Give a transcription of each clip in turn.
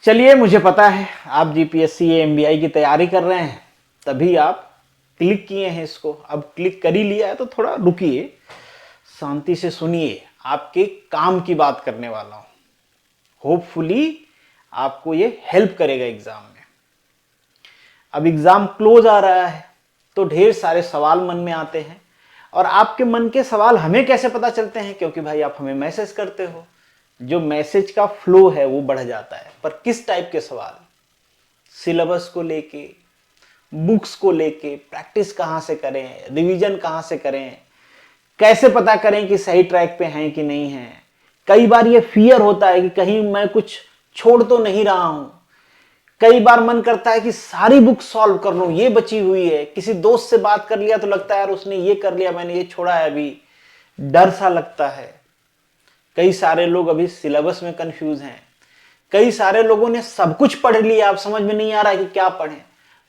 चलिए, मुझे पता है आप जीपीएससी या एमबीआई की तैयारी कर रहे हैं, तभी आप क्लिक किए हैं इसको। अब क्लिक कर ही लिया है तो थोड़ा रुकिए, शांति से सुनिए। आपके काम की बात करने वाला हूं। होपफुली आपको ये हेल्प करेगा एग्जाम में। अब एग्जाम क्लोज आ रहा है तो ढेर सारे सवाल मन में आते हैं, और आपके मन के सवाल हमें कैसे पता चलते हैं? क्योंकि भाई आप हमें मैसेज करते हो। जो मैसेज का फ्लो है वो बढ़ जाता है। पर किस टाइप के सवाल? सिलेबस को लेके, बुक्स को लेके, प्रैक्टिस कहां से करें, रिवीजन कहां से करें, कैसे पता करें कि सही ट्रैक पे हैं कि नहीं हैं। कई बार ये फियर होता है कि कहीं मैं कुछ छोड़ तो नहीं रहा हूं। कई बार मन करता है कि सारी बुक सॉल्व कर लूं, ये बची हुई है। किसी दोस्त से बात कर लिया तो लगता है यार उसने ये कर लिया, मैंने ये छोड़ा है अभी। डर सा लगता है। कई सारे लोग अभी सिलेबस में कंफ्यूज हैं। कई सारे लोगों ने सब कुछ पढ़ लिया, अब समझ में नहीं आ रहा है कि क्या पढ़ें।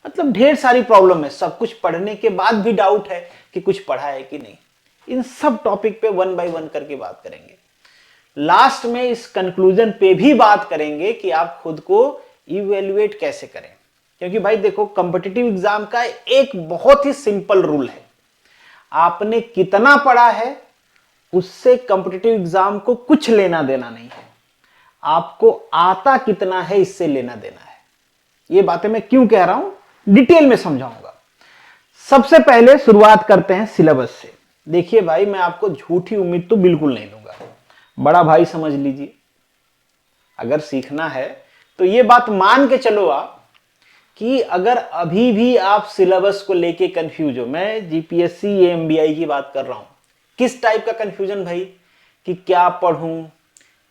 मतलब ढेर सारी प्रॉब्लम है। सब कुछ पढ़ने के बाद भी डाउट है कि कुछ पढ़ा है कि नहीं। इन सब टॉपिक पे वन बाय वन करके बात करेंगे। लास्ट में इस कंक्लूजन पे भी बात करेंगे कि आप खुद को इवेल्युएट कैसे करें। क्योंकि भाई देखो, कॉम्पिटिटिव एग्जाम का एक बहुत ही सिंपल रूल है। आपने कितना पढ़ा है उससे कॉम्पिटिटिव एग्जाम को कुछ लेना देना नहीं है। आपको आता कितना है इससे लेना देना है। ये बातें मैं क्यों कह रहा हूं, डिटेल में समझाऊंगा। सबसे पहले शुरुआत करते हैं सिलेबस से। देखिए भाई, मैं आपको झूठी उम्मीद तो बिल्कुल नहीं दूंगा। बड़ा भाई समझ लीजिए। अगर सीखना है तो ये बात मान के चलो आप कि अगर अभी भी आप सिलेबस को लेके कंफ्यूज हो, मैं जीपीएससी या एमबीआई की बात कर रहा हूं। किस टाइप का कंफ्यूजन भाई? कि क्या पढ़ूं,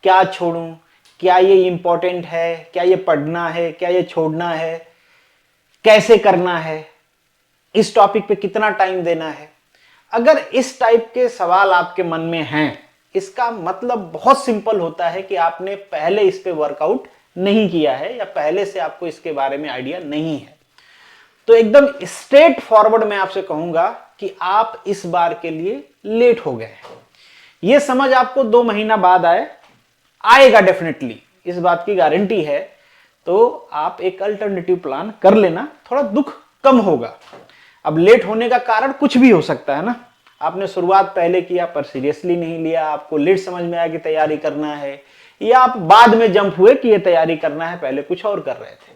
क्या छोड़ूं, क्या ये इंपॉर्टेंट है, क्या ये पढ़ना है, क्या ये छोड़ना है, कैसे करना है, इस टॉपिक पे कितना टाइम देना है। अगर इस टाइप के सवाल आपके मन में हैं, इसका मतलब बहुत सिंपल होता है कि आपने पहले इस पे वर्कआउट नहीं किया है, या पहले से आपको इसके बारे में आइडिया नहीं है। तो एकदम स्ट्रेट फॉरवर्ड मैं आपसे कहूंगा कि आप इस बार के लिए लेट हो गए हैं। यह समझ आपको 2 महीना बाद आएगा डेफिनेटली, इस बात की गारंटी है। तो आप एक अल्टरनेटिव प्लान कर लेना, थोड़ा दुख कम होगा। अब लेट होने का कारण कुछ भी हो सकता है ना। आपने शुरुआत पहले किया पर सीरियसली नहीं लिया, आपको लेट समझ में आया कि तैयारी करना है, या आप बाद में जंप हुए कि ये तैयारी करना है, पहले कुछ और कर रहे थे।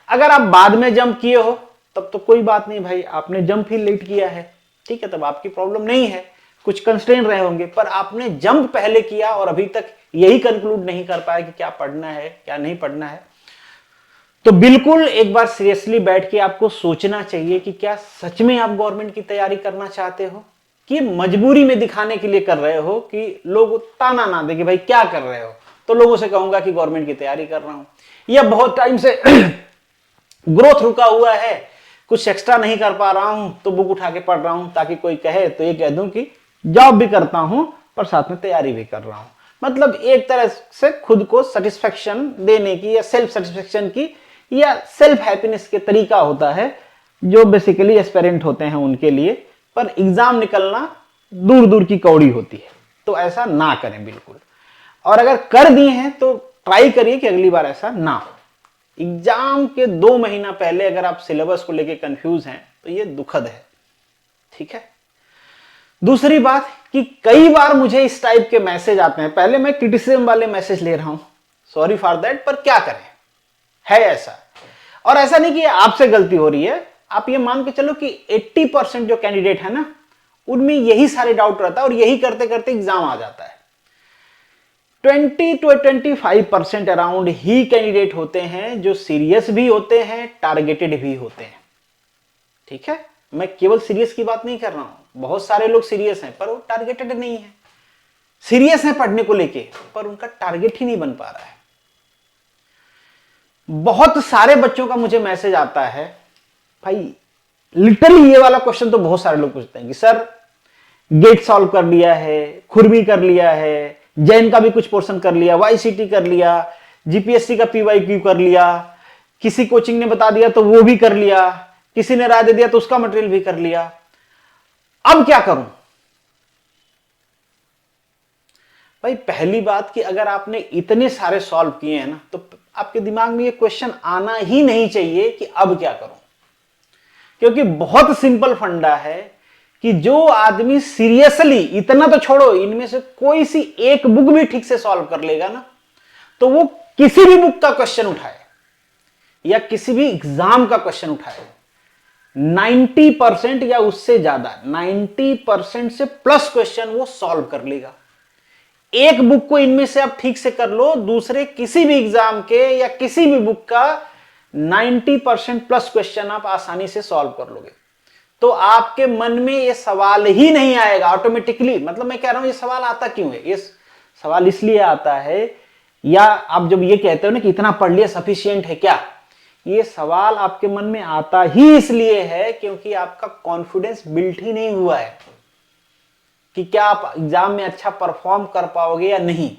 अगर आप बाद में जंप किए हो तब तो कोई बात नहीं भाई, आपने जंप ही लेट किया है, ठीक है, तब आपकी प्रॉब्लम नहीं है। कुछ कंस्ट्रेन रहे होंगे, पर आपने जंप पहले किया और अभी तक यही कंक्लूड नहीं कर पाया कि क्या पढ़ना है क्या नहीं पढ़ना है। तो बिल्कुल एक बार सीरियसली बैठ के आपको सोचना चाहिए कि क्या सच में आप गवर्नमेंट की तैयारी करना चाहते हो, कि मजबूरी में दिखाने के लिए कर रहे हो, कि लोग ताना ना दे कि भाई क्या कर रहे हो, तो लोगों से कहूंगा कि गवर्नमेंट की तैयारी कर रहा हूं, या बहुत टाइम से ग्रोथ रुका हुआ है, कुछ एक्स्ट्रा नहीं कर पा रहा हूं तो बुक उठा के पढ़ रहा हूं, ताकि कोई कहे तो ये कह दूं कि जॉब भी करता हूं पर साथ में तैयारी भी कर रहा हूं। मतलब एक तरह से खुद को सेटिस्फेक्शन देने की, या सेल्फ सेटिस्फेक्शन की, या सेल्फ हैप्पीनेस के तरीका होता है जो बेसिकली एस्पिरेंट होते हैं उनके लिए। पर एग्जाम निकलना दूर दूर की कौड़ी होती है, तो ऐसा ना करें बिल्कुल। और अगर कर दिए हैं तो ट्राई करिए कि अगली बार ऐसा ना हो। एग्जाम के 2 महीना पहले अगर आप सिलेबस को लेके कंफ्यूज हैं तो ये दुखद है, ठीक है। दूसरी बात कि कई बार मुझे इस टाइप के मैसेज आते हैं। पहले मैं क्रिटिसिज्म वाले मैसेज ले रहा हूं, सॉरी फॉर दैट, पर क्या करें, है ऐसा। और ऐसा नहीं कि आपसे गलती हो रही है, आप ये मान के चलो कि 80% जो कैंडिडेट है ना, उनमें यही सारे डाउट रहता है, और यही करते करते एग्जाम आ जाता है। 20 to 25% अराउंड ही कैंडिडेट होते हैं जो सीरियस भी होते हैं, टारगेटेड भी होते हैं, ठीक है। मैं केवल सीरियस की बात नहीं कर रहा हूं। बहुत सारे लोग सीरियस हैं पर वो टारगेटेड नहीं है। सीरियस है पढ़ने को लेके पर उनका टारगेट ही नहीं बन पा रहा है। बहुत सारे बच्चों का मुझे मैसेज आता है, भाई लिटरली ये वाला क्वेश्चन तो बहुत सारे लोग पूछते हैं कि सर गेट सॉल्व कर लिया है, खुरमी कर लिया है, जैन का भी कुछ पोर्शन कर लिया, वाईसीटी कर लिया, जीपीएससी का पीवाईक्यू कर लिया, किसी कोचिंग ने बता दिया तो वो भी कर लिया, किसी ने राय दे दिया तो उसका मटेरियल भी कर लिया, अब क्या करूं। भाई पहली बात कि अगर आपने इतने सारे सॉल्व किए हैं ना, तो आपके दिमाग में ये क्वेश्चन आना ही नहीं चाहिए कि अब क्या करूं, क्योंकि बहुत सिंपल फंडा है कि जो आदमी सीरियसली, इतना तो छोड़ो, इनमें से कोई सी एक बुक भी ठीक से सॉल्व कर लेगा ना, तो वो किसी भी बुक का क्वेश्चन उठाए या किसी भी एग्जाम का क्वेश्चन उठाए, 90% या उससे ज्यादा 90% से प्लस क्वेश्चन वो सॉल्व कर लेगा। एक बुक को इनमें से आप ठीक से कर लो, दूसरे किसी भी एग्जाम के या किसी भी बुक का 90% प्लस क्वेश्चन आप आसानी से सॉल्व कर लोगे। तो आपके मन में ये सवाल ही नहीं आएगा ऑटोमेटिकली। मतलब मैं कह रहा हूं ये सवाल आता क्यों है, ये सवाल इसलिए आता है, या आप जब ये कहते हो ना कि इतना पढ़ लिया सफिशिएंट है क्या, ये सवाल आपके मन में आता ही इसलिए है क्योंकि आपका कॉन्फिडेंस बिल्ड ही नहीं हुआ है कि क्या आप एग्जाम में अच्छा परफॉर्म कर पाओगे या नहीं।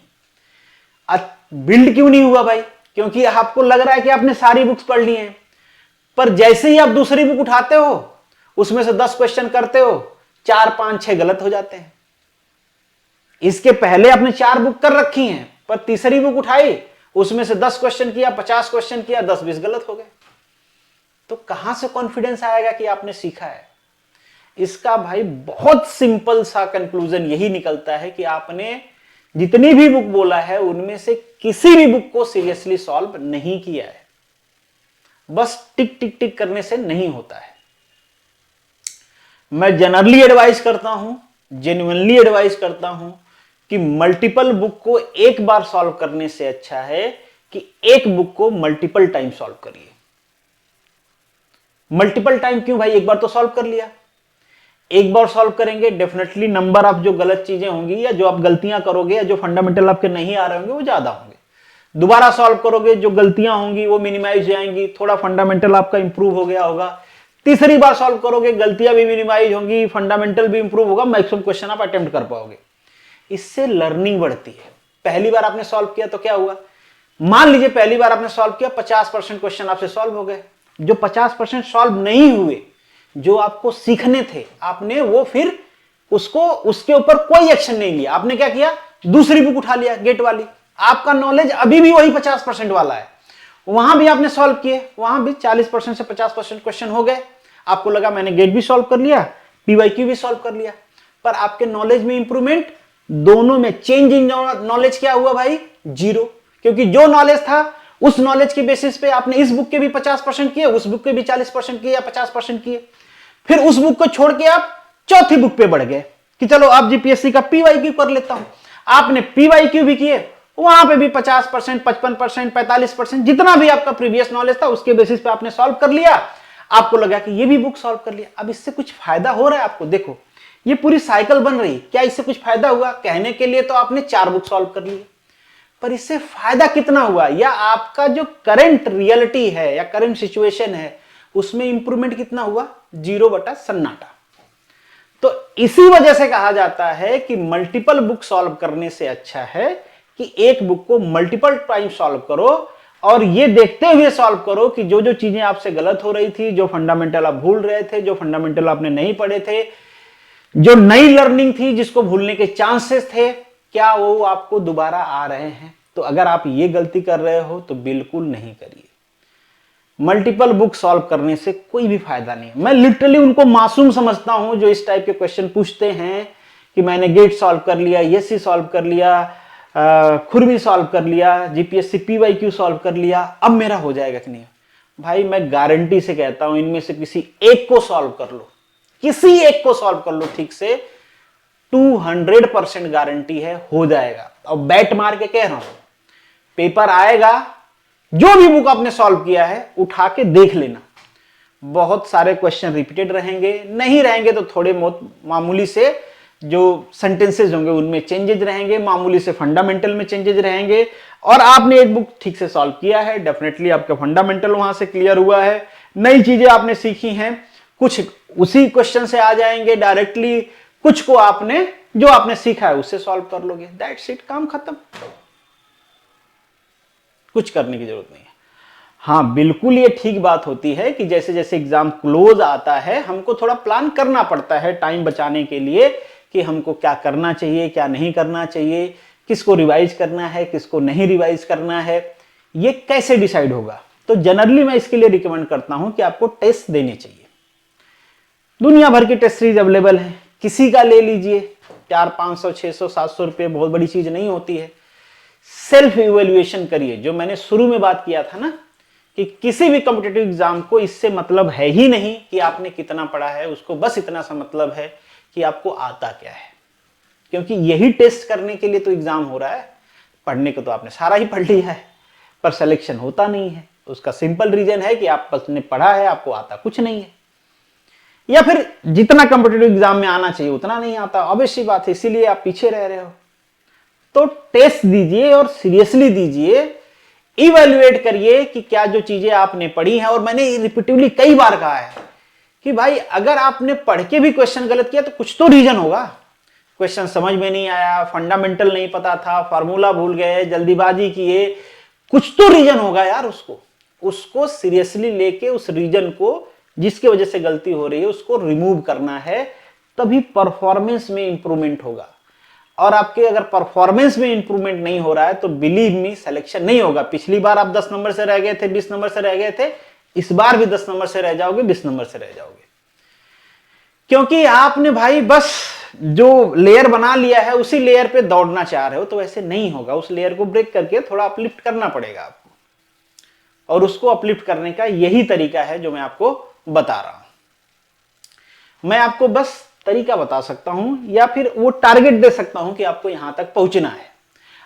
बिल्ड क्यों नहीं हुआ भाई? क्योंकि आपको लग रहा है कि आपने सारी बुक्स पढ़ ली हैं, पर जैसे ही आप दूसरी बुक उठाते हो, उसमें से 10 क्वेश्चन करते हो, 4, 5, 6 गलत हो जाते हैं। इसके पहले आपने 4 बुक कर रखी हैं, पर तीसरी बुक उठाई, उसमें से 10 क्वेश्चन किया, 50 क्वेश्चन किया, 10-20 गलत हो गए। तो कहां से कॉन्फिडेंस आएगा कि आपने सीखा है? इसका भाई बहुत सिंपल सा कंक्लूजन यही निकलता है कि आपने जितनी भी बुक बोला है उनमें से किसी भी बुक को सीरियसली सॉल्व नहीं किया है। बस टिक टिक टिक करने से नहीं होता है। मैं जनरली एडवाइस करता हूं, जेन्युइनली एडवाइस करता हूं कि मल्टीपल बुक को एक बार सॉल्व करने से अच्छा है कि एक बुक को मल्टीपल टाइम सॉल्व करिए। मल्टीपल टाइम क्यों भाई? एक बार तो सॉल्व कर लिया, एक बार सॉल्व करेंगे डेफिनेटली नंबर ऑफ जो गलत चीजें होंगी या जो आप गलतियां करोगे या जो फंडामेंटल आपके नहीं आ रहे होंगे वो ज्यादा होंगे। दोबारा सॉल्व करोगे, जो गलतियां होंगी वो मिनिमाइज जाएंगी, थोड़ा फंडामेंटल आपका इंप्रूव हो गया होगा। तीसरी बार सॉल्व करोगे, गलतियां भी मिनिमाइज होंगी, फंडामेंटल भी इंप्रूव होगा, मैक्सिमम क्वेश्चन आप अटेम्प्ट कर पाओगे। इससे लर्निंग बढ़ती है। पहली बार आपने सॉल्व किया तो क्या हुआ? मान लीजिए पहली बार आपने सॉल्व किया, 50% क्वेश्चन आपसे सॉल्व हो गए। जो 50% सॉल्व नहीं हुए, जो आपको सीखने थे, आपने वो फिर उसको, उसके ऊपर कोई एक्शन नहीं लिया। आपने क्या किया? दूसरी बुक उठा लिया, गेट वाली। आपका नॉलेज अभी भी वही 50% वाला है, वहां भी आपने सॉल्व किए, वहां भी 40% से 50% क्वेश्चन हो गए। आपको लगा मैंने गेट भी सॉल्व कर लिया, पीवाईक्यू भी सॉल्व कर लिया, पर आपके नॉलेज में इंप्रूवमेंट, दोनों में चेंज इन नॉलेज क्या हुआ भाई? 0। क्योंकि जो नॉलेज था उस नॉलेज के बेसिस पे आपने इस बुक के भी 50% किए, उस बुक के भी 40% किए या 50% किए। फिर उस बुक को छोड़ के आप चौथी बुक पे बढ़ गए कि चलो आप जीपीएससी का पीवाईक्यू कर लेता हूं। आपने पीवाईक्यू भी किए, वहां पे भी 50%, 55%, 45%, जितना भी आपका प्रीवियस नॉलेज था उसके बेसिस पे आपने सॉल्व कर लिया। आपको लगा कि ये भी बुक सॉल्व कर लिया। अब इससे कुछ फायदा हो रहा है आपको? देखो ये पूरी साइकिल बन रही। क्या इससे कुछ फायदा हुआ? कहने के लिए तो आपने 4 बुक सॉल्व कर ली, पर इससे फायदा कितना हुआ? या आपका जो करंट रियलिटी है या करंट सिचुएशन है उसमें इंप्रूवमेंट कितना हुआ? 0 बटा सन्नाटा। तो इसी वजह से कहा जाता है कि मल्टीपल बुक सॉल्व करने से अच्छा है कि एक बुक को मल्टीपल टाइम सॉल्व करो, और ये देखते हुए सॉल्व करो कि जो जो चीजें आपसे गलत हो रही थी, जो फंडामेंटल आप भूल रहे थे, जो फंडामेंटल आपने नहीं पढ़े थे, जो नई लर्निंग थी जिसको भूलने के चांसेस थे, क्या वो आपको दोबारा आ रहे हैं? तो अगर आप ये गलती कर रहे हो तो बिल्कुल नहीं करिए। मल्टीपल बुक सॉल्व करने से कोई भी फायदा नहीं है। मैं लिटरली उनको मासूम समझता हूं जो इस टाइप के क्वेश्चन पूछते हैं कि मैंने गेट सॉल्व कर लिया, एससी सॉल्व कर लिया, खुरमी सॉल्व कर लिया, जीपीएससी पीवाईक्यू सॉल्व कर लिया, अब मेरा हो जाएगा कि नहीं? भाई मैं गारंटी से कहता हूं इनमें से किसी एक को सॉल्व कर लो, किसी एक को सॉल्व कर लो ठीक से, 200% गारंटी है हो जाएगा। और बैट मार के कह रहा हूं, पेपर आएगा, जो भी बुक आपने सॉल्व किया है उठा के देख लेना। बहुत सारे क्वेश्चन रिपीटेड रहेंगे, नहीं रहेंगे तो थोड़े बहुत मामूली से जो सेंटेंसेस होंगे उनमें चेंजेज रहेंगे, मामूली से फंडामेंटल में चेंजेज रहेंगे। और आपने एक बुक ठीक से सॉल्व किया है, डेफिनेटली आपका फंडामेंटल वहां से क्लियर हुआ है, नई चीजें आपने सीखी हैं, कुछ उसी क्वेश्चन से आ जाएंगे डायरेक्टली, कुछ को आपने जो आपने सीखा है उससे सॉल्व कर लोगे, दैट्स इट, काम खत्म, कुछ करने की जरूरत नहीं है। हाँ बिल्कुल ये ठीक बात होती है कि जैसे जैसे एग्जाम क्लोज आता है हमको थोड़ा प्लान करना पड़ता है टाइम बचाने के लिए कि हमको क्या करना चाहिए, क्या नहीं करना चाहिए, किसको रिवाइज करना है, किसको नहीं रिवाइज करना है। ये कैसे डिसाइड होगा? तो जनरली मैं इसके लिए रिकमेंड करता हूं कि आपको टेस्ट देने चाहिए। दुनिया भर की टेस्ट सीरीज अवेलेबल है, किसी का ले लीजिए, 400, 500, 600, 700 रुपये बहुत बड़ी चीज नहीं होती है। सेल्फ इवेल्युएशन करिए, जो मैंने शुरू में बात किया था ना कि किसी भी कॉम्पिटिटिव एग्जाम को इससे मतलब है ही नहीं कि आपने कितना पढ़ा है, उसको बस इतना सा मतलब है कि आपको आता क्या है, क्योंकि यही टेस्ट करने के लिए तो एग्जाम हो रहा है। पढ़ने को तो आपने सारा ही पढ़ लिया है, पर सिलेक्शन होता नहीं है। उसका सिंपल रीजन है कि आपने पढ़ा है, आपको आता कुछ नहीं है, या फिर जितना कॉम्पिटिटिव एग्जाम में आना चाहिए उतना नहीं आता। ऑब्वियस बात है, इसीलिए आप पीछे रह रहे हो। तो टेस्ट दीजिए और सीरियसली दीजिए, इवैल्यूएट करिए कि क्या जो चीजें आपने पढ़ी हैं। और मैंने रिपीटिवली कई बार कहा है कि भाई अगर आपने पढ़ के भी क्वेश्चन गलत किया तो कुछ तो रीजन होगा। क्वेश्चन समझ में नहीं आया, फंडामेंटल नहीं पता था, फार्मूला भूल गए, जल्दीबाजी किए, कुछ तो रीजन होगा यार। उसको सीरियसली लेके उस रीजन को, जिसकी वजह से गलती हो रही है, उसको रिमूव करना है, तभी परफॉर्मेंस में इंप्रूवमेंट होगा। और आपके अगर परफॉर्मेंस में इंप्रूवमेंट नहीं हो रहा है तो बिलीव मी सिलेक्शन नहीं होगा। पिछली बार आप 10 नंबर से रह गए थे, 20 नंबर से रह गए थे, इस बार भी 10 नंबर से रह जाओगे, 20 नंबर से रह जाओगे, क्योंकि आपने भाई बस जो लेयर बना लिया है उसी लेयर पे दौड़ना चाह रहे हो। तो ऐसे नहीं होगा, उस लेयर को ब्रेक करके थोड़ा अपलिफ्ट करना पड़ेगा आपको, और उसको अपलिफ्ट करने का यही तरीका है जो मैं आपको बता रहा हूं। मैं आपको बस तरीका बता सकता हूं, या फिर वो टारगेट दे सकता हूं कि आपको यहां तक पहुंचना है।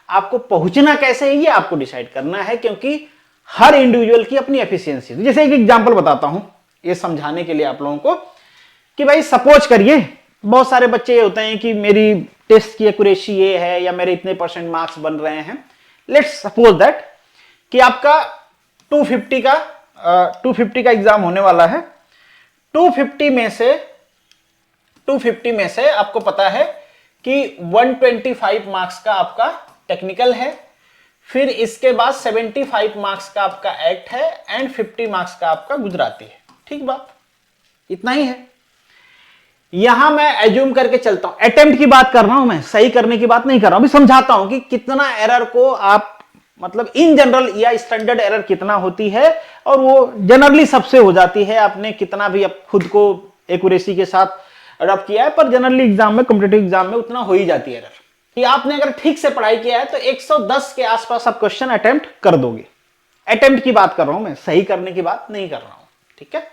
आपको पहुंचना कैसे है ये आपको डिसाइड करना है, क्योंकि हर इंडिविजुअल की अपनी एफिशिएंसी। जैसे एक एग्जांपल बताता हूं ये समझाने के लिए आप लोगों को, कि भाई सपोज करिए बहुत सारे बच्चे ये होते हैं कि मेरी टेस्ट की एक्यूरेसी ये है, या मेरे इतने % मार्क्स बन रहे हैं। लेट्स सपोज दैट कि आपका 250 का एग्जाम होने वाला है। 250 में से आपको पता है कि 125 मार्क्स का आपका टेक्निकल है, फिर इसके बाद 75 मार्क्स का आपका एक्ट है, एंड 50 मार्क्स का आपका गुजराती है। ठीक बात, इतना ही है। यहां मैं एज्यूम करके चलता हूं, अटेम्प्ट की बात कर रहा हूं मैं, सही करने की बात नहीं कर रहा हूं। अभी समझाता हूं कि कितना एरर को आप, मतलब इन जनरल या स्टैंडर्ड एरर कितना होती है, और वो जनरली सबसे हो जाती है। आपने कितना भी अब खुद को एक्यूरेसी के साथ अडॉप्ट किया है, पर जनरली एग्जाम में, कॉम्पिटिटिव एग्जाम में उतना हो ही जाती है एरर। कि आपने अगर ठीक से पढ़ाई किया है तो 110 के आसपास आप क्वेश्चन अटेम्प्ट कर दोगे। अटेम्प्ट की बात कर रहा हूं मैं, सही करने की बात नहीं कर रहा हूं। ठीक है,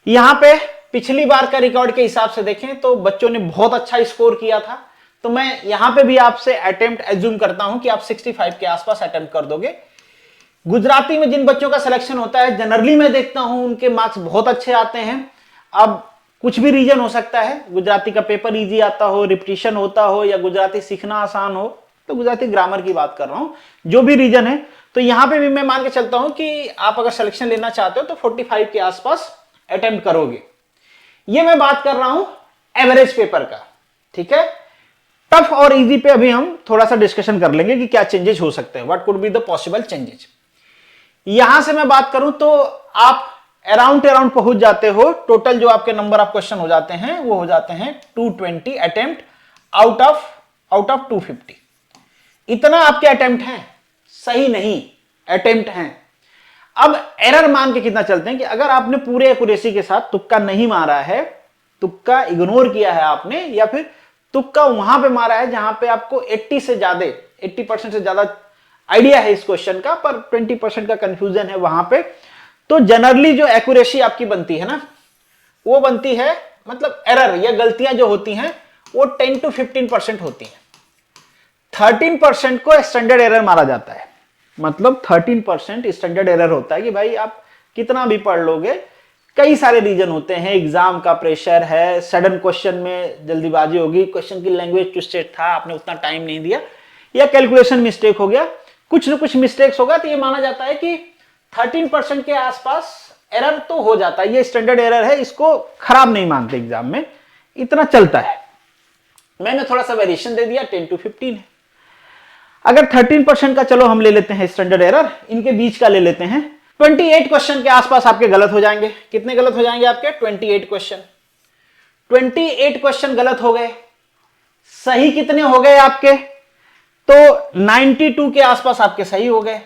यहां पे पिछली बार का रिकॉर्ड के हिसाब से देखें तो बच्चों ने बहुत अच्छा स्कोर किया था। तो मैं यहां पे भी आपसे अटेम्प्ट एज्यूम करता हूं कि आप 65 के आसपास अटेम्प्ट कर दोगे। गुजराती में जिन बच्चों का सिलेक्शन होता है, जनरली मैं देखता हूं उनके मार्क्स बहुत अच्छे आते हैं। अब कुछ भी रीजन हो सकता है, गुजराती का पेपर इजी आता हो, रिपीटिशन होता हो, या गुजराती सीखना आसान हो, तो गुजराती ग्रामर की बात कर रहा हूं, जो भी रीजन है। तो यहां पे भी मैं मान के चलता हूं कि आप अगर सिलेक्शन लेना चाहते हो तो 45 के आसपास अटेम्प्ट करोगे। ये मैं बात कर रहा हूं एवरेज पेपर का। ठीक है, टफ और इजी पे अभी हम थोड़ा सा डिस्कशन कर लेंगे कि क्या चेंजेस हो सकते हैं, what could be the possible changes. यहां से मैं बात करूं तो आप अराउंड पहुंच जाते हो। टोटल जो आपके नंबर ऑफ क्वेश्चन हो जाते हैं वो हो जाते हैं 220 अटेम्प्ट आउट ऑफ 250। इतना आपके अटेम्प्ट हैं, सही नहीं, अटेम्प्ट हैं। अब एरर मान के कितना चलते हैं कि अगर आपने पूरे एक्यूरेसी के साथ तुक्का नहीं मारा है, तुक्का इग्नोर किया है आपने, या फिर तुक्का वहां पे मारा है जहां पे आपको 80% से ज्यादा आइडिया है इस क्वेश्चन का, पर 20% का कंफ्यूजन है वहां पे, तो जनरली जो एक्यूरेसी आपकी बनती है ना, वो बनती है, मतलब एरर या गलतियां जो होती हैं वो 10 to 15% होती हैं। 13% को स्टैंडर्ड एरर मारा जाता है। मतलब 13% स्टैंडर्ड एरर होता है कि भाई आप कितना भी पढ़ लोगे, कई सारे रीजन होते हैं, एग्जाम का प्रेशर है, सडन क्वेश्चन में जल्दीबाजी होगी, क्वेश्चन की लैंग्वेज ट्विस्टेड था, आपने उतना टाइम नहीं दिया, या कैलकुलेशन मिस्टेक हो गया, कुछ ना कुछ मिस्टेक्स होगा, तो ये माना जाता है कि 13% के आसपास एरर तो हो जाता है। ये स्टैंडर्ड एरर है, इसको खराब नहीं मानते एग्जाम में, इतना चलता है। मैंने थोड़ा सा वेरिएशन दे दिया, 10 to 15 है। अगर 13% का चलो हम ले लेते हैं स्टैंडर्ड एरर, इनके बीच का ले लेते हैं, 28 क्वेश्चन के आसपास आपके गलत हो जाएंगे। कितने गलत हो जाएंगे आपके? 28 क्वेश्चन। 28 क्वेश्चन गलत हो गए। सही कितने हो गए आपके? तो 92 के आसपास आपके सही हो गए।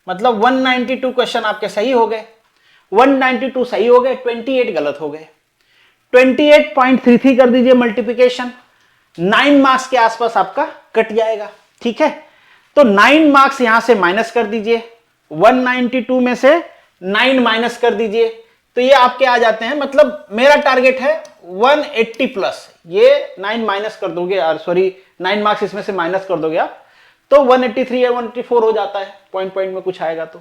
मतलब 192 क्वेश्चन आपके सही हो गए, 192 सही हो गए, 28 गलत हो गए। 28.33 कर दीजिए मल्टीप्लिकेशन, 9 मार्क्स के आसपास आपका कट जाएगा। ठीक है, तो 9 मार्क्स यहां से माइनस कर दीजिए, 192 में से 9 माइनस कर दीजिए, तो ये आपके आ जाते हैं, मतलब मेरा टारगेट है 180 प्लस। ये 9 माइनस कर दोगे, सॉरी 9 मार्क्स इसमें से माइनस कर दोगे आप, तो 183 या 184 हो जाता है, पॉइंट पॉइंट में कुछ आएगा तो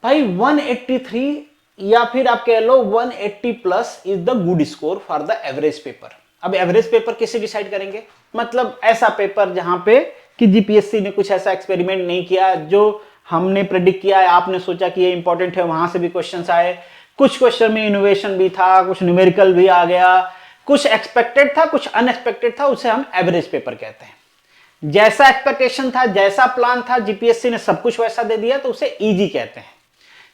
भाई 183 या फिर आप कह लो 180 plus is the good score for the average paper. अब एवरेज पेपर कैसे डिसाइड करेंगे, मतलब ऐसा पेपर जहां पे कि जीपीएससी ने कुछ ऐसा एक्सपेरिमेंट नहीं किया जो हमने प्रेडिक्ट किया है, आपने सोचा कि ये इंपॉर्टेंट है, वहां से भी क्वेश्चंस आए, कुछ क्वेश्चन में इनोवेशन भी था, कुछ न्यूमेरिकल भी आ गया, कुछ एक्सपेक्टेड था, कुछ अनएक्सपेक्टेड था, उसे हम एवरेज पेपर कहते हैं। जैसा एक्सपेक्टेशन था, जैसा प्लान था, जीपीएससी ने सब कुछ वैसा दे दिया तो उसे इजी कहते हैं।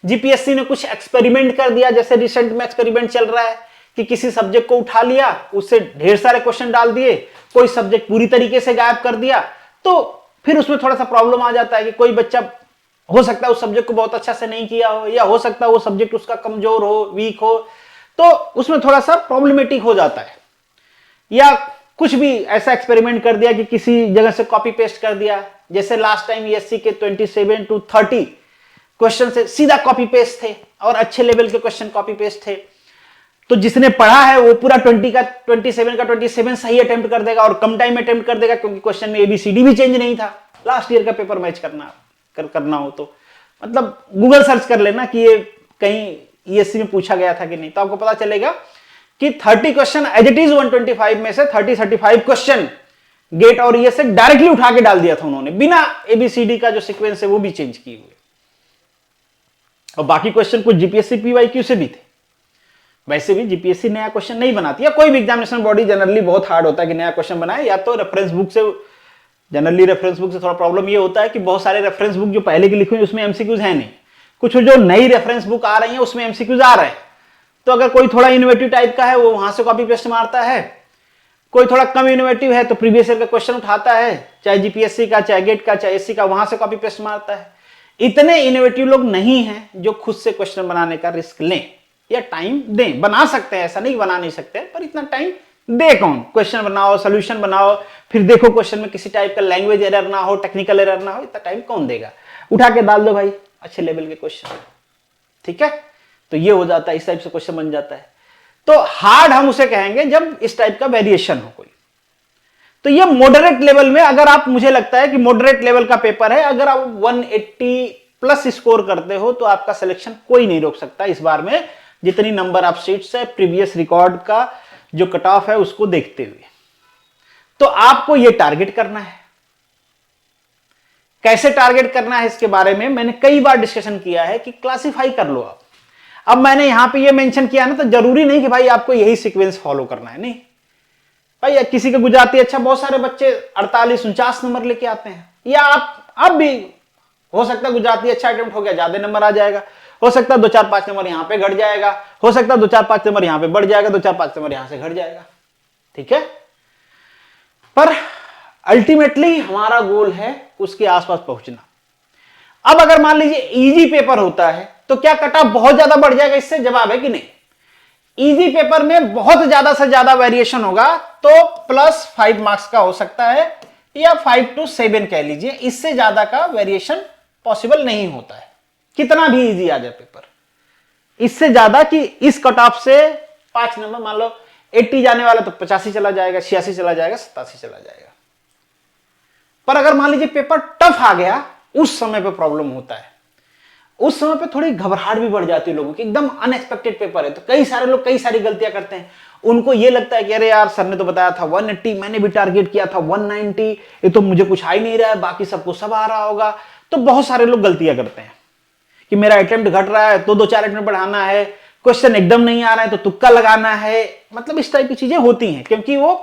जीपीएससी ने कुछ एक्सपेरिमेंट कर दिया, जैसे रिसेंट में एक्सपेरिमेंट चल रहा है कि किसी सब्जेक्ट को उठा लिया, उससे ढेर सारे क्वेश्चन डाल दिए, कोई सब्जेक्ट पूरी तरीके से गायब कर दिया, तो फिर उसमें थोड़ा सा प्रॉब्लम आ जाता है कि कोई बच्चा हो सकता है उस सब्जेक्ट को बहुत अच्छा से नहीं किया हो, या हो सकता है वो सब्जेक्ट उसका कमजोर हो, वीक हो, तो उसमें थोड़ा सा प्रॉब्लमेटिक हो जाता है। या कुछ भी ऐसा एक्सपेरिमेंट कर दिया कि किसी जगह से कॉपी पेस्ट कर दिया, जैसे लास्ट टाइम ईएससी के 27 to 30 क्वेश्चन से सीधा कॉपी पेस्ट थे, और अच्छे लेवल के क्वेश्चन कॉपी पेस्ट थे, तो जिसने पढ़ा है वो पूरा 27 का 27 सही अटेम्प्ट कर देगा और कम टाइम में अटेम्प्ट कर देगा, क्योंकि क्वेश्चन में एबीसीडी भी चेंज नहीं था। लास्ट ईयर का पेपर मैच करना हो तो मतलब गूगल सर्च कर लेना कि ये कहीं ईएससी में पूछा गया था कि नहीं, तो आपको पता चलेगा कि 30 क्वेश्चन एज इट इज 125 में से 35 क्वेश्चन गेट और ये से डायरेक्टली उठा के डाल दिया था उन्होंने, बिना एबीसीडी का जो सीक्वेंस है वो भी चेंज किए हुए, और बाकी क्वेश्चन कुछ जीपीएससी पीवाईक्यू से भी थे। वैसे भी जीपीएससी नया क्वेश्चन नहीं बनाती, या कोई भी एग्जामिनेशन बॉडी जनरली बहुत हार्ड होता है कि नया क्वेश्चन बनाए, या तो रेफरेंस बुक से, जनरली रेफरेंस बुक से थोड़ा प्रॉब्लम ये होता है कि बहुत सारे रेफरेंस बुक जो पहले की लिखी हुई उसमें एमसीक्यूज है नहीं, कुछ जो नई रेफरेंस बुक आ रही है उसमें एमसीक्यूज आ रहे हैं, तो अगर कोई थोड़ा इनोवेटिव टाइप का है वो वहां से कॉपी पेस्ट मारता है, कोई थोड़ा कम इनोवेटिव है तो प्रीवियस ईयर का क्वेश्चन उठाता है, चाहे जीपीएससी का, चाहे गेट का, चाहे एससी का, वहां से कॉपी पेस्ट मारता है। इतने इनोवेटिव लोग नहीं हैं जो खुद से क्वेश्चन बनाने का रिस्क लें या टाइम दें। बना सकते हैं, ऐसा नहीं बना नहीं सकते, पर इतना टाइम दे कौन, क्वेश्चन बनाओ, सोल्यूशन बनाओ, फिर देखो क्वेश्चन में किसी टाइप का लैंग्वेज एरर ना हो, टेक्निकल एरर ना हो, इतना टाइम कौन देगा, उठा के डाल दो भाई अच्छे लेवल के क्वेश्चन। ठीक है, तो ये हो जाता है, इस टाइप से क्वेश्चन बन जाता है। तो हार्ड हम उसे कहेंगे जब इस टाइप का वेरिएशन हो कोई। तो ये मॉडरेट लेवल में, अगर आप, मुझे लगता है कि मॉडरेट लेवल का पेपर है, अगर आप 180 प्लस स्कोर करते हो तो आपका सिलेक्शन कोई नहीं रोक सकता इस बार में, जितनी नंबर ऑफ सीट्स है, प्रीवियस रिकॉर्ड का जो कट ऑफ है उसको देखते हुए। तो आपको यह टारगेट करना है। कैसे टारगेट करना है इसके बारे में मैंने कई बार डिस्कशन किया है कि क्लासिफाई कर लो आप। अब मैंने यहां पे ये मेंशन किया ना, तो जरूरी नहीं कि भाई आपको यही सीक्वेंस फॉलो करना है, नहीं भाई। किसी के गुजराती अच्छा, बहुत सारे बच्चे 48-49 नंबर लेके आते हैं, या आप भी हो सकता है गुजराती अच्छा अटेम्प्ट हो गया, ज्यादा नंबर आ जाएगा, हो सकता है 2-4-5 नंबर यहां पे घट जाएगा, हो सकता है 2-4-5 नंबर यहां पे बढ़ जाएगा, 2-4-5 नंबर यहां से घट जाएगा। ठीक है, पर अल्टीमेटली हमारा गोल है उसके आसपास पहुंचना। अब अगर मान लीजिए इजी पेपर होता है तो क्या कट ऑफ बहुत ज्यादा बढ़ जाएगा, इससे जवाब है कि नहीं। इजी पेपर में बहुत ज्यादा से ज्यादा वेरिएशन होगा तो +5 मार्क्स का हो सकता है, या 5 to 7 कह लीजिए, इससे ज्यादा का वेरिएशन पॉसिबल नहीं होता है, कितना भी इजी आ जाए पेपर। इससे ज्यादा कि इस कट ऑफ से 5 नंबर, मान लो 80 जाने वाला तो 85 चला जाएगा, 86 चला जाएगा, 87 चला जाएगा। पर अगर मान लीजिए पेपर टफ आ गया, उस समय पे प्रॉब्लम होता है, उस समय पे थोड़ी घबराहट भी बढ़ जाती है लोगों की, एकदम अनएक्सपेक्टेड पेपर है, तो कई सारे लोग कई सारी गलतियां करते हैं। उनको ये लगता है कि अरे यार सर ने तो बताया था 180, मैंने भी टारगेट किया था 190, ये तो मुझे कुछ आ ही नहीं रहा है, बाकी सबको सब आ रहा होगा। तो बहुत सारे लोग गलतियां करते हैं कि मेरा अटेम्प्ट घट रहा है तो 2-4 अटेम्प्ट बढ़ाना है, क्वेश्चन एकदम नहीं आ रहा है तो तुक्का लगाना है, मतलब इस टाइप की चीजें होती हैं, क्योंकि वो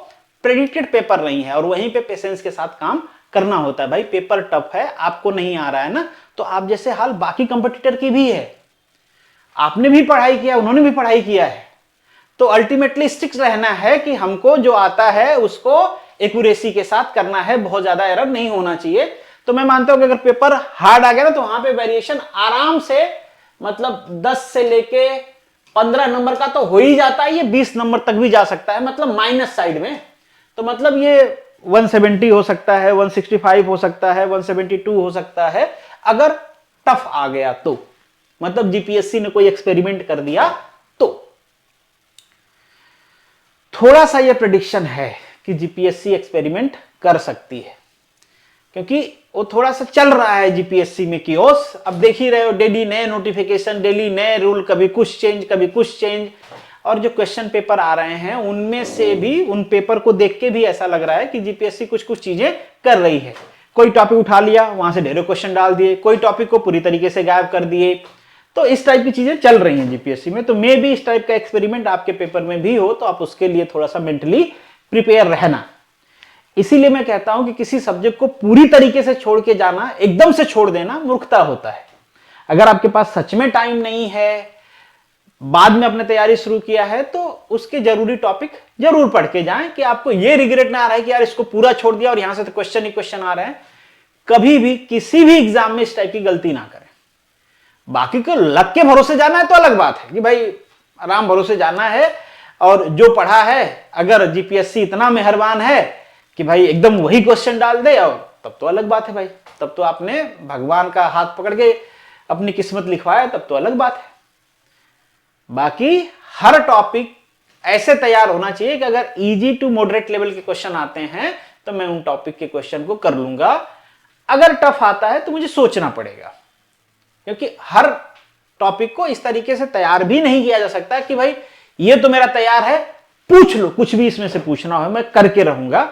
प्रेडिक्टेड पेपर नहीं है और वहीं पे पेशेंस के साथ काम करना होता है। भाई पेपर टफ है, आपको नहीं आ रहा है ना, तो आप जैसे हाल बाकी कंपटीटर की भी है, आपने भी पढ़ाई किया, उन्होंने भी पढ़ाई किया है, तो अल्टीमेटली स्टिक रहना है कि हमको जो आता है उसको एक्यूरेसी के साथ करना है, बहुत ज्यादा एरर नहीं होना चाहिए। तो मैं मानता हूं कि अगर पेपर हार्ड आ गया ना तो वहां पे वेरिएशन आराम से मतलब 10 से लेके 15 नंबर का तो हो ही जाता है, ये 20 नंबर तक भी जा सकता है, मतलब माइनस साइड में। तो मतलब ये 170 हो सकता है, 165 हो सकता है, 172 हो सकता है अगर टफ आ गया तो, मतलब जीपीएससी ने कोई एक्सपेरिमेंट कर दिया तो। थोड़ा सा ये प्रेडिक्शन है कि जीपीएससी एक्सपेरिमेंट कर सकती है, क्योंकि वो थोड़ा सा चल रहा है जीपीएससी में कियोस। अब देख ही रहे हो, डेली नए नोटिफिकेशन, डेली नए रूल, कभी कुछ चेंज कभी कुछ चेंज। और जो क्वेश्चन पेपर आ रहे हैं उनमें से भी, उन पेपर को देख के भी ऐसा लग रहा है कि जीपीएससी कुछ कुछ चीजें कर रही है। कोई टॉपिक उठा लिया, वहां से ढेरों क्वेश्चन डाल दिए, कोई टॉपिक को पूरी तरीके से गायब कर दिए। तो इस टाइप की चीजें चल रही हैं जीपीएससी में। तो मे भी इस टाइप का एक्सपेरिमेंट आपके पेपर में भी हो, तो आप उसके लिए थोड़ा सा मेंटली प्रिपेयर रहना। इसीलिए मैं कहता हूं कि किसी सब्जेक्ट को पूरी तरीके से छोड़ के जाना, एकदम से छोड़ देना मूर्खता होता है। अगर आपके पास सच में टाइम नहीं है, बाद में अपने तैयारी शुरू किया है, तो उसके जरूरी टॉपिक जरूर पढ़ के जाएं कि आपको ये रिग्रेट ना आ रहा है कि यार इसको पूरा छोड़ दिया और यहां से तो क्वेश्चन ही क्वेश्चन आ रहे हैं। कभी भी किसी भी एग्जाम में इस टाइप की गलती ना करें। बाकी को लक के भरोसे जाना है तो अलग बात है कि भाई आराम भरोसे जाना है, और जो पढ़ा है अगर जीपीएससी इतना मेहरबान है कि भाई एकदम वही क्वेश्चन डाल दे, और तब तो अलग बात है भाई, तब तो आपने भगवान का हाथ पकड़ के अपनी किस्मत लिखवाया, तब तो अलग बात है। बाकी हर टॉपिक ऐसे तैयार होना चाहिए कि अगर इजी टू मॉडरेट लेवल के क्वेश्चन आते हैं तो मैं उन टॉपिक के क्वेश्चन को कर लूंगा। अगर टफ आता है तो मुझे सोचना पड़ेगा, क्योंकि हर टॉपिक को इस तरीके से तैयार भी नहीं किया जा सकता कि भाई ये तो मेरा तैयार है, पूछ लो कुछ भी इसमें से पूछना हो मैं करके रहूंगा।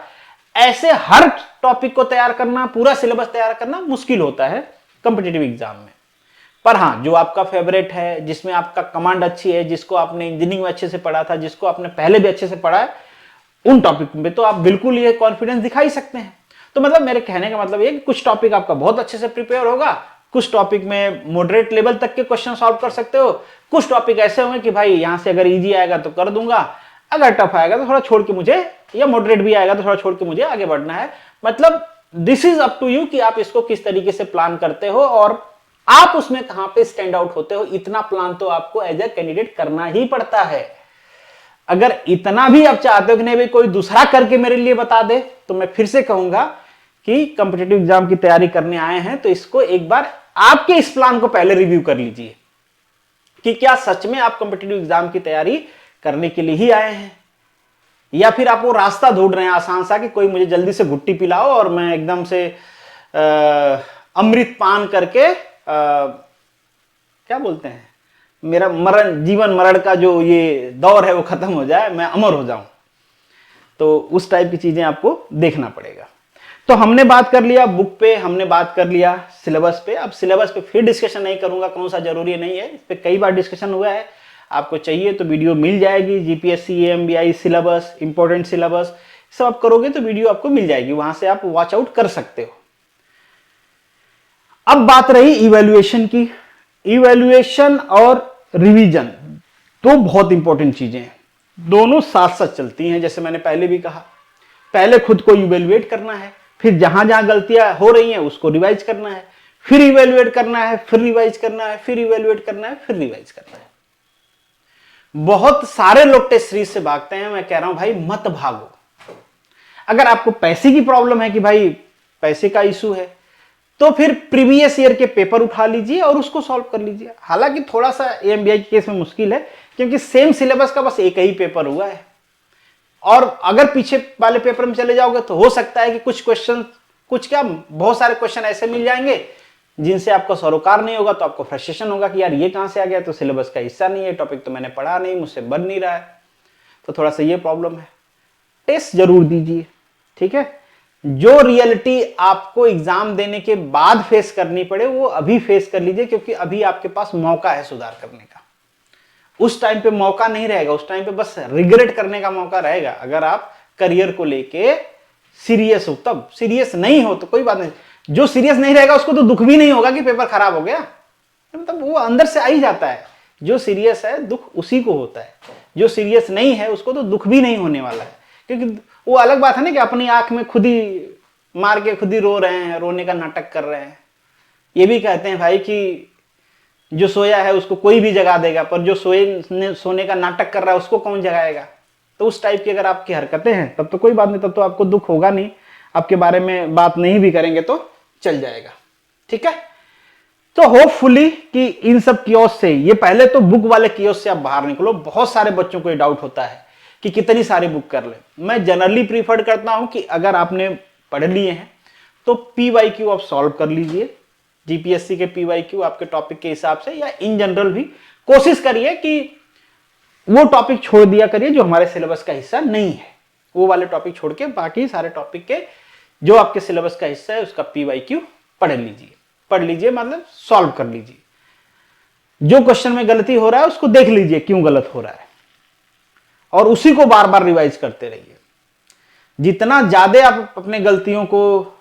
ऐसे हर टॉपिक को तैयार करना, पूरा सिलेबस तैयार करना मुश्किल होता है कॉम्पिटिटिव एग्जाम में। पर हां, जो आपका फेवरेट है, जिसमें आपका कमांड अच्छी है, जिसको आपने इंजीनियरिंग में अच्छे से पढ़ा था, जिसको आपने पहले भी अच्छे से पढ़ा है, उन टॉपिक में तो आप बिल्कुल ये कॉन्फिडेंस दिखा ही सकते हैं। तो मतलब मेरे कहने का मतलब ये कि कुछ टॉपिक आपका बहुत अच्छे से प्रिपेयर होगा, कुछ टॉपिक में मॉडरेट लेवल तक के क्वेश्चन सॉल्व कर सकते हो, कुछ टॉपिक ऐसे होंगे कि भाई यहां से अगर इजी आएगा तो कर दूंगा, अगर टफ आएगा तो थोड़ा छोड़ के मुझे, या मॉडरेट भी आएगा तो थोड़ा छोड़ के मुझे आगे बढ़ना है। मतलब this is up to you कि आप इसको किस तरीके से प्लान करते हो और आप उसमें कहां पे स्टैंड आउट होते हो। इतना प्लान तो आपको एज ए कैंडिडेट करना ही पड़ता है। अगर इतना भी आप चाहते हो कि नहीं भाई कोई दूसरा करके मेरे लिए बता दे, तो मैं फिर से कहूंगा कि कॉम्पिटिटिव एग्जाम की तैयारी करने आए हैं तो इसको एक बार आपके इस प्लान को पहले रिव्यू कर लीजिए कि क्या सच में आप कॉम्पिटिटिव एग्जाम की तैयारी करने के लिए ही आए हैं, या फिर आप वो रास्ता ढूंढ रहे हैं आसान सा कि कोई मुझे जल्दी से घुट्टी पिलाओ और मैं एकदम से अमृत पान करके क्या बोलते हैं, मेरा मरण, जीवन मरण का जो ये दौर है वो खत्म हो जाए, मैं अमर हो जाऊं। तो उस टाइप की चीजें आपको देखना पड़ेगा। तो हमने बात कर लिया बुक पे, हमने बात कर लिया सिलेबस पे। अब सिलेबस पे फिर डिस्कशन नहीं करूंगा, कौन सा जरूरी नहीं है, इस पे कई बार डिस्कशन हुआ है। आपको चाहिए तो वीडियो मिल जाएगी, जीपीएससी एएमबीआई सिलेबस, इंपॉर्टेंट सिलेबस, सब आप करोगे तो वीडियो आपको मिल जाएगी, वहां से आप वॉच आउट कर सकते हो। अब बात रही इवैल्यूएशन की। इवैल्यूएशन और रिवीजन दो बहुत इंपॉर्टेंट चीजें हैं, दोनों साथ साथ चलती हैं। जैसे मैंने पहले भी कहा, पहले खुद को इवैल्यूएट करना है, फिर जहां जहां गलतियां हो रही हैं उसको रिवाइज करना है, फिर इवैल्यूएट करना है, फिर रिवाइज करना है, फिर इवैल्यूएट करना है, फिर रिवाइज करना है। बहुत सारे लोग टेस्ट सीरीज से भागते हैं, मैं कह रहा हूं भाई मत भागो। अगर आपको पैसे की प्रॉब्लम है कि भाई पैसे का इशू है, तो फिर प्रीवियस ईयर के पेपर उठा लीजिए और उसको सॉल्व कर लीजिए। हालांकि थोड़ा सा एएमबीआई के केस में मुश्किल है, क्योंकि सेम सिलेबस का बस एक ही पेपर हुआ है, और अगर पीछे वाले पेपर में चले जाओगे तो हो सकता है कि कुछ क्वेश्चन, कुछ क्या बहुत सारे क्वेश्चन ऐसे मिल जाएंगे जिनसे आपको सरोकार नहीं होगा, तो आपको फ्रस्ट्रेशन होगा कि यार ये कहां से आ गया, तो सिलेबस का हिस्सा नहीं है, टॉपिक तो मैंने पढ़ा नहीं, मुझसे बन नहीं रहा है। तो थोड़ा सा ये प्रॉब्लम है। टेस्ट जरूर दीजिए, ठीक है। जो रियलिटी आपको एग्जाम देने के बाद फेस करनी पड़े वो अभी फेस कर लीजिए, क्योंकि अभी आपके पास मौका है सुधार करने का। उस टाइम पे मौका नहीं रहेगा, उस टाइम पे बस रिग्रेट करने का मौका रहेगा। अगर आप करियर को लेके सीरियस हो तब, सीरियस नहीं हो तो कोई बात नहीं। जो सीरियस नहीं रहेगा उसको तो दुख भी नहीं होगा कि पेपर खराब हो गया, मतलब वो अंदर से आ ही जाता है। जो सीरियस है दुख उसी को होता है, जो सीरियस नहीं है उसको तो दुख भी नहीं होने वाला है। क्योंकि वो अलग बात है ना कि अपनी आंख में खुद ही मार के खुद ही रो रहे हैं, रोने का नाटक कर रहे हैं। ये भी कहते हैं भाई कि जो सोया है उसको कोई भी जगा देगा, पर जो सोने का नाटक कर रहा है उसको कौन जगाएगा। तो उस टाइप की अगर आपकी हरकतें हैं तब तो कोई बात नहीं, तब तो आपको दुख होगा नहीं, आपके बारे में बात नहीं भी करेंगे तो चल जाएगा। ठीक है, तो होपफुली कि इन सब कियोस्क से, ये पहले तो बुक वाले कियोस्क से आप बाहर निकलो। बहुत सारे बच्चों को ये डाउट होता है कि कितनी सारी बुक कर ले। मैं जनरली प्रीफर करता हूं कि अगर आपने पढ़ लिए हैं तो PYQ आप सॉल्व कर लीजिए, GPSC के PYQ आपके टॉपिक के हिसाब से, या इन जनरल भी कोशिश करिए कि वो टॉपिक छोड़ दिया करिए जो हमारे सिलेबस का हिस्सा नहीं है। वो वाले टॉपिक छोड़ के बाकी सारे टॉपिक के जो आपके सिलेबस का हिस्सा है उसका PYQ पढ़ लीजिए, मतलब सॉल्व कर लीजिए। जो क्वेश्चन में गलती हो रहा है उसको देख लीजिए क्यों गलत हो रहा है, और उसी को बार बार रिवाइज करते रहिए। जितना ज्यादा आप अपने गलतियों को,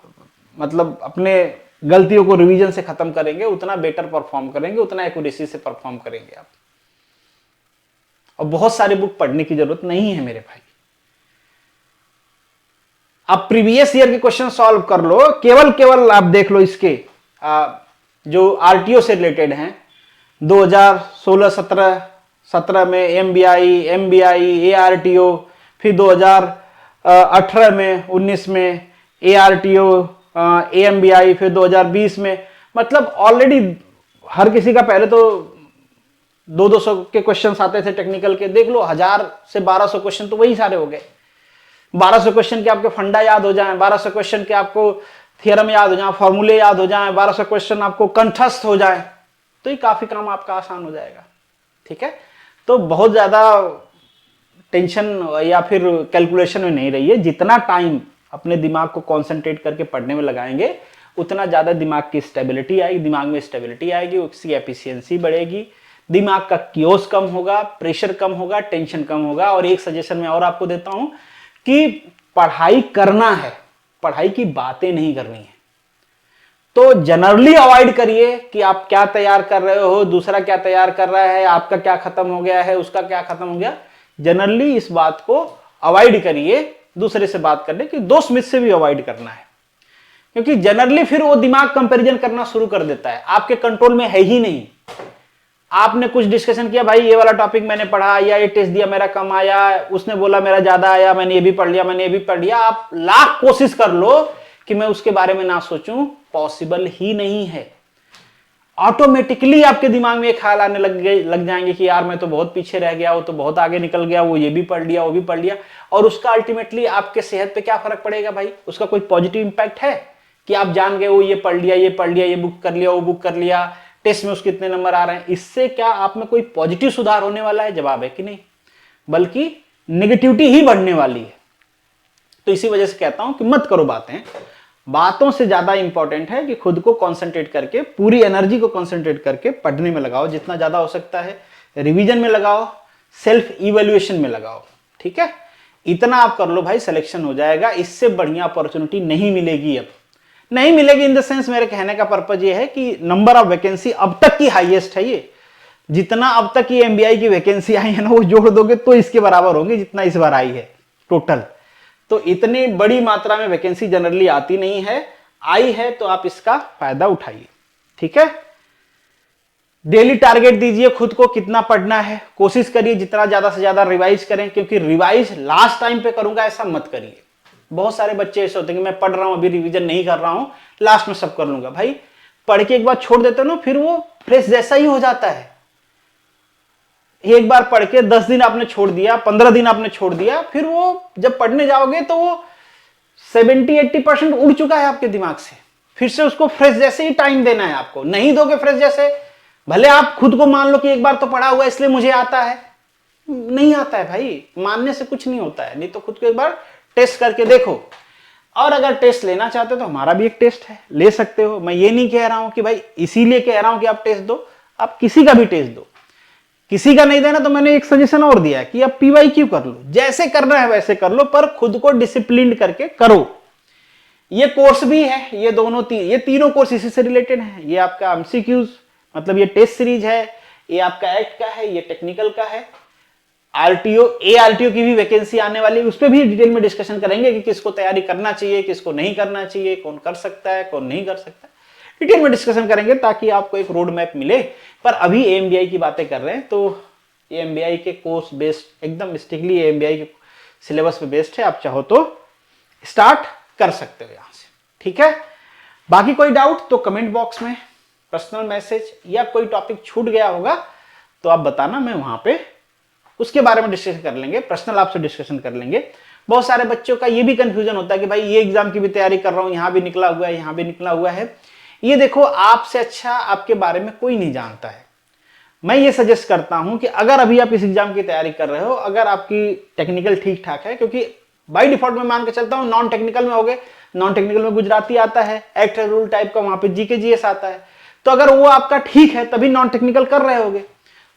मतलब अपने गलतियों को रिवीजन से खत्म करेंगे, उतना बेटर परफॉर्म करेंगे, उतना एक्यूरेसी से परफॉर्म करेंगे आप। और बहुत सारी बुक पढ़ने की जरूरत नहीं है मेरे भाई। आप प्रीवियस ईयर के क्वेश्चन सॉल्व कर लो, केवल आप देख लो इसके जो RTO से रिलेटेड हैं। 2016-17 में MBI, ARTO, फिर 2018 में 19 में ARTO, AMBI, फिर 2020 में, मतलब ऑलरेडी हर किसी का पहले तो 200 के क्वेश्चन आते थे टेक्निकल के, देख लो 1000 से 1200 क्वेश्चन तो वही सारे हो गए। 1200 क्वेश्चन के आपके फंडा याद हो जाएं, 1200 क्वेश्चन के आपको थियरम याद हो जाए, फॉर्मूले याद हो जाएं, 1200 क्वेश्चन आपको कंठस्थ हो जाए, तो ये काफी काम आपका आसान हो जाएगा। ठीक है, तो बहुत ज्यादा टेंशन या फिर कैलकुलेशन में नहीं रहिए। जितना टाइम अपने दिमाग को कंसंट्रेट करके पढ़ने में लगाएंगे उतना ज्यादा दिमाग की स्टेबिलिटी आएगी, दिमाग में स्टेबिलिटी आएगी, उसकी एफिशिएंसी बढ़ेगी, दिमाग का कियोस कम होगा, प्रेशर कम होगा, टेंशन कम होगा। और एक सजेशन मैं और आपको देता हूं कि पढ़ाई करना है, पढ़ाई की बातें नहीं करनी है। तो जनरली अवॉइड करिए कि आप क्या तैयार कर रहे हो, दूसरा क्या तैयार कर रहा है, आपका क्या खत्म हो गया है, उसका क्या खत्म हो गया। जनरली इस बात को अवॉइड करिए, दूसरे से बात करने की, दोस्त मित्र से भी अवॉइड करना है, क्योंकि जनरली फिर वो दिमाग कंपैरिजन करना शुरू कर देता है, आपके कंट्रोल में है ही नहीं। आपने कुछ डिस्कशन किया, भाई ये वाला टॉपिक मैंने पढ़ा, या ये टेस्ट दिया मेरा कम आया, उसने बोला मेरा ज्यादा आया, मैंने ये भी पढ़ लिया, मैंने ये भी पढ़ लिया। आप लाख कोशिश कर लो कि मैं उसके बारे में ना सोचूं, पॉसिबल ही नहीं है। ऑटोमेटिकली आपके दिमाग में एक ख्याल आने लग जाएंगे कि यार मैं तो बहुत पीछे रह गया, वो तो बहुत आगे निकल गया, वो ये भी पढ़ लिया, वो भी पढ़ लिया। और उसका अल्टीमेटली आपके सेहत पे क्या फर्क पड़ेगा भाई? उसका कोई पॉजिटिव इंपैक्ट है कि आप जान गए वो ये पढ़ लिया, ये पढ़ लिया, ये बुक कर लिया, वो बुक कर लिया, टेस्ट में उसके कितने नंबर आ रहे हैं, इससे क्या आप में कोई पॉजिटिव सुधार होने वाला है? जवाब है कि नहीं, बल्कि नेगेटिविटी ही बढ़ने वाली है। तो इसी वजह से कहता हूं कि मत करो बातें, बातों से ज्यादा इंपॉर्टेंट है कि खुद को कंसंट्रेट करके, पूरी एनर्जी को कंसंट्रेट करके पढ़ने में लगाओ, जितना ज्यादा हो सकता है रिवीजन में लगाओ, सेल्फ इवैल्यूएशन में लगाओ। ठीक है, इतना आप कर लो भाई, सिलेक्शन हो जाएगा। इससे बढ़िया अपॉर्चुनिटी नहीं मिलेगी। अब नहीं मिलेगी इन द सेंस, मेरे कहने का पर्पज ये है कि नंबर ऑफ वैकेंसी अब तक की हाईएस्ट है ये। जितना अब तक की MBI की वैकेंसी आई है ना, वो जोड़ दोगे तो इसके बराबर होंगे जितना इस बार आई है टोटल। तो इतनी बड़ी मात्रा में वैकेंसी जनरली आती नहीं है, आई है तो आप इसका फायदा उठाइए। ठीक है, डेली टारगेट दीजिए खुद को, कितना पढ़ना है, कोशिश करिए जितना ज्यादा से ज्यादा रिवाइज करें, क्योंकि रिवाइज लास्ट टाइम पे करूंगा ऐसा मत करिए। बहुत सारे बच्चे ऐसे होते हैं कि मैं पढ़ रहा हूं, अभी रिवीजन नहीं कर रहा हूं, लास्ट में सब कर लूंगा। भाई पढ़ के एक बार छोड़ देते हो ना, फिर वो फ्रेश जैसा ही हो जाता है। एक बार पढ़ के 10 दिन आपने छोड़ दिया, 15 दिन आपने छोड़ दिया, फिर वो जब पढ़ने जाओगे तो वो 70-80% उड़ चुका है आपके दिमाग से। फिर से उसको फ्रेश जैसे ही टाइम देना है आपको। नहीं दोगे फ्रेश जैसे, भले आप खुद को मान लो कि एक बार तो पढ़ा हुआ इसलिए मुझे आता है, नहीं आता है भाई, मानने से कुछ नहीं होता है। नहीं तो खुद को एक बार टेस्ट करके देखो। और अगर टेस्ट लेना चाहते हो तो हमारा भी एक टेस्ट है, ले सकते हो। मैं ये नहीं कह रहा हूं कि भाई इसीलिए कह रहा हूं कि आप टेस्ट दो, आप किसी का भी टेस्ट दो। किसी का नहीं देना तो मैंने एक सजेशन और दिया है कि आप PYQ कर लो, जैसे करना है वैसे कर लो, पर खुद को डिसिप्लिन करके करो। ये कोर्स भी है, ये दोनों ये तीनों कोर्स इसी से रिलेटेड है। ये आपका MCQs मतलब ये टेस्ट सीरीज है, ये आपका एक्ट का है, ये टेक्निकल का है। आरटीओ ARTO की भी वैकेंसी आने वाली है, उस पर भी डिटेल में डिस्कशन करेंगे कि किसको तैयारी करना चाहिए, किसको नहीं करना चाहिए, कौन कर सकता है, कौन नहीं कर सकता। डिटेल में डिस्कशन करेंगे ताकि आपको एक रोड मैप मिले। पर अभी AMBI की बातें कर रहे हैं, तो AMBI के कोर्स बेस्ड, एकदम स्ट्रिक्टली AMBI के सिलेबस पे बेस्ड है। आप चाहो तो स्टार्ट कर सकते हो यहां से, ठीक है। बाकी कोई डाउट तो कमेंट बॉक्स में पर्सनल मैसेज, या कोई टॉपिक छूट गया होगा तो आप बताना, मैं वहां पे उसके बारे में डिस्कशन कर लेंगे, पर्सनल आपसे डिस्कशन कर लेंगे। बहुत सारे बच्चों का ये भी कंफ्यूजन होता है कि भाई ये एग्जाम की भी तैयारी कर रहा हूं, यहां भी निकला हुआ है, यहां भी निकला हुआ है। ये देखो, आपसे अच्छा आपके बारे में कोई नहीं जानता है। मैं ये सजेस्ट करता हूं कि अगर अभी आप इस एग्जाम की तैयारी कर रहे हो, अगर आपकी टेक्निकल ठीक ठाक है, क्योंकि बाय डिफॉल्ट में मान के चलता हूं नॉन टेक्निकल में हो गए, नॉन टेक्निकल में गुजराती आता है, एक्ट रूल टाइप का, वहां पे जीके जीएस आता है, तो अगर वो आपका ठीक है तभी नॉन टेक्निकल कर रहे होगे।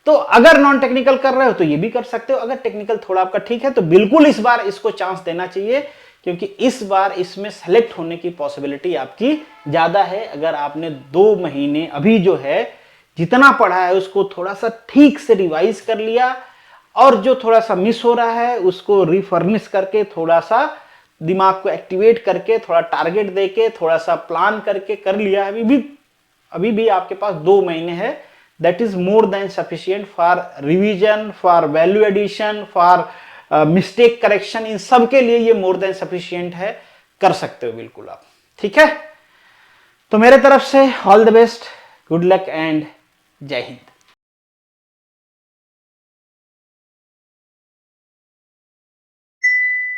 तो अगर नॉन टेक्निकल कर रहे हो तो ये भी कर सकते हो, अगर टेक्निकल थोड़ा आपका ठीक है तो बिल्कुल इस बार इसको चांस देना चाहिए, क्योंकि इस बार इसमें सेलेक्ट होने की पॉसिबिलिटी आपकी ज्यादा है। अगर आपने 2 महीने अभी जो है जितना पढ़ा है उसको थोड़ा सा ठीक से रिवाइज कर लिया, और जो थोड़ा सा मिस हो रहा है उसको रिफर्निश करके, थोड़ा सा दिमाग को एक्टिवेट करके, थोड़ा टारगेट देके, थोड़ा सा प्लान करके कर लिया है, अभी भी आपके पास 2 महीने है। That is more than sufficient for revision, for value addition, for mistake correction, इन सब के लिए ये मोर देन सफिशिएंट है, कर सकते हो बिल्कुल आप, ठीक है। तो मेरे तरफ से all the best, good luck and जय हिंद।